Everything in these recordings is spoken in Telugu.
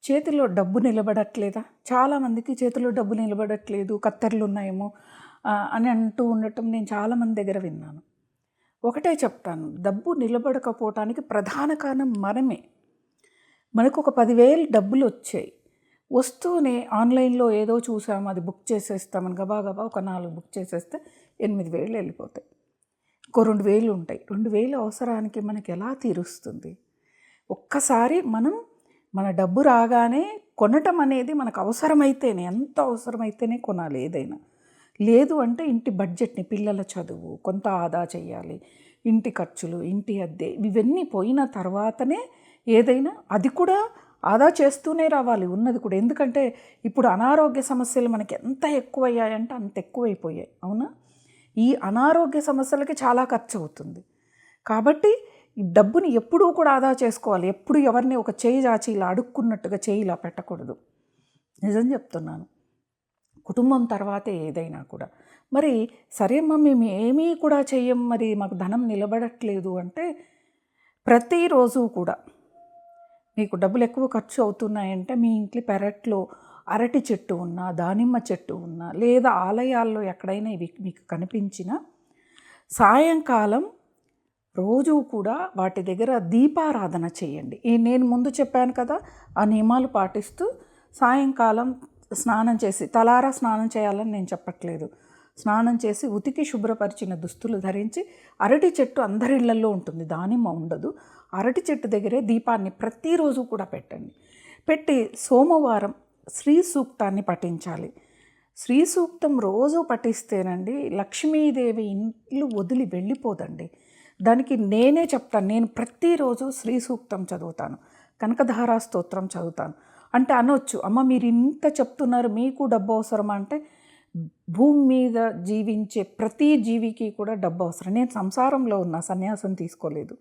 చేతిలో డబ్బు నిలబడట్లేదా? చాలామందికి చేతిలో డబ్బు నిలబడట్లేదు, కత్తెరలు ఉన్నాయేమో అని అంటూ ఉండటం నేను చాలామంది దగ్గర విన్నాను. ఒకటే చెప్తాను, డబ్బు నిలబడకపోవటానికి ప్రధాన కారణం మనమే. మనకు ఒక 10,000 డబ్బులు వచ్చాయి, వస్తూనే ఆన్లైన్లో ఏదో చూసాము, అది బుక్ చేసేస్తామని గబా ఒక 4 బుక్ చేసేస్తే 8,000 వెళ్ళిపోతాయి. ఇంకో 2,000 ఉంటాయి. 2,000 అవసరానికి మనకి ఎలా తీరుస్తుంది? ఒక్కసారి మన డబ్బు రాగానే కొనటం అనేది మనకు అవసరమైతేనే, ఎంత అవసరమైతేనే కొనాలి ఏదైనా. లేదు అంటే ఇంటి బడ్జెట్ని, పిల్లల చదువు, కొంత ఆదా చేయాలి, ఇంటి ఖర్చులు, ఇంటి అద్దె, ఇవన్నీ పోయిన తర్వాతనే ఏదైనా, అది కూడా ఆదా చేస్తూనే రావాలి ఉన్నది కూడా. ఎందుకంటే ఇప్పుడు అనారోగ్య సమస్యలు మనకి ఎంత ఎక్కువయ్యాయంటే అంత ఎక్కువైపోయాయి, అవునా? ఈ అనారోగ్య సమస్యలకి చాలా ఖర్చు అవుతుంది. కాబట్టి ఈ డబ్బుని ఎప్పుడూ కూడా ఆదా చేసుకోవాలి. ఎప్పుడు ఎవరిని ఒక చేయి చాచి ఇలా అడుక్కున్నట్టుగా చేయి ఇలా పెట్టకూడదు. నిజం చెప్తున్నాను. కుటుంబం తర్వాతే ఏదైనా కూడా. మరి సరే అమ్మ, మేము ఏమీ కూడా చెయ్యం, మరి మాకు ధనం నిలబడట్లేదు అంటే, ప్రతిరోజు కూడా మీకు డబ్బులు ఎక్కువ ఖర్చు అవుతున్నాయంటే మీ ఇంట్లో పెరట్లో అరటి చెట్టు ఉన్నా, దానిమ్మ చెట్టు ఉన్నా, లేదా ఆలయాల్లో ఎక్కడైనా ఇవి మీకు కనిపించినా, సాయంకాలం రోజు కూడా వాటి దగ్గర దీపారాధన చేయండి. నేను ముందు చెప్పాను కదా, ఆ నియమాలు పాటిస్తూ సాయంకాలం స్నానం చేసి, తలారా స్నానం చేయాలని నేను చెప్పట్లేదు, స్నానం చేసి ఉతికి శుభ్రపరిచిన దుస్తులు ధరించి, అరటి చెట్టు అందరి ఇళ్లల్లో ఉంటుంది, దానిమ్మ ఉండదు, అరటి చెట్టు దగ్గరే దీపాన్ని ప్రతిరోజు కూడా పెట్టండి. పెట్టి సోమవారం శ్రీ సూక్తాన్ని పఠించాలి. శ్రీ సూక్తం రోజు పఠిస్తేనండి లక్ష్మీదేవి ఇంట్లో వదిలి వెళ్ళిపోదండి. దానికి నేనే చెప్తాను, నేను ప్రతిరోజు శ్రీ సూక్తం చదువుతాను, కనకధారా స్తోత్రం చదువుతాను. అంటే అనొచ్చు, అమ్మ మీరు ఇంత చెప్తున్నారు, మీకు డబ్బు అవసరమా అంటే, భూమి మీద జీవించే ప్రతి జీవికి కూడా డబ్బు అవసరం. నేను సంసారంలో ఉన్న సన్యాసం తీసుకోలేదు,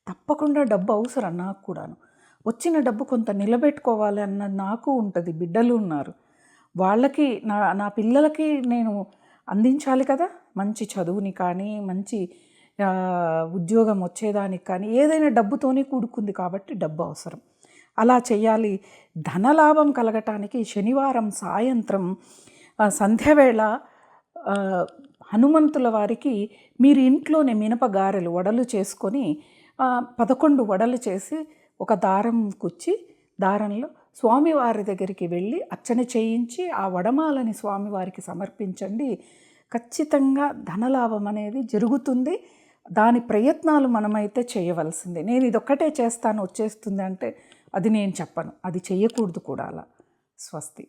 తప్పకుండా డబ్బు అవసరం నాకు కూడాను. వచ్చిన డబ్బు కొంత నిలబెట్టుకోవాలి అన్నది నాకు ఉంటుంది. బిడ్డలు ఉన్నారు, వాళ్ళకి నా పిల్లలకి నేను అందించాలి కదా, మంచి చదువుని కానీ, మంచి ఉద్యోగం వచ్చేదానికి కానీ, ఏదైనా డబ్బుతోనే కూడుకుంది కాబట్టి డబ్బు అవసరం. అలా చేయాలి. ధనలాభం కలగటానికి శనివారం సాయంత్రం సంధ్యవేళ హనుమంతుల వారికి మీరు ఇంట్లోనే మినపగారెలు వడలు చేసుకొని 11 వడలు చేసి ఒక దారం కుచ్చి, దారంలో స్వామివారి దగ్గరికి వెళ్ళి అర్చన చేయించి ఆ వడమాలని స్వామివారికి సమర్పించండి. ఖచ్చితంగా ధనలాభం అనేది జరుగుతుంది. దాని ప్రయత్నాలు మనమైతే చేయవలసిందే. నేను ఇదొక్కటే చేస్తాను వచ్చేస్తుంది అంటే అది నేను చెప్పను, అది చేయకూడదు కూడా. అలా స్వస్తి.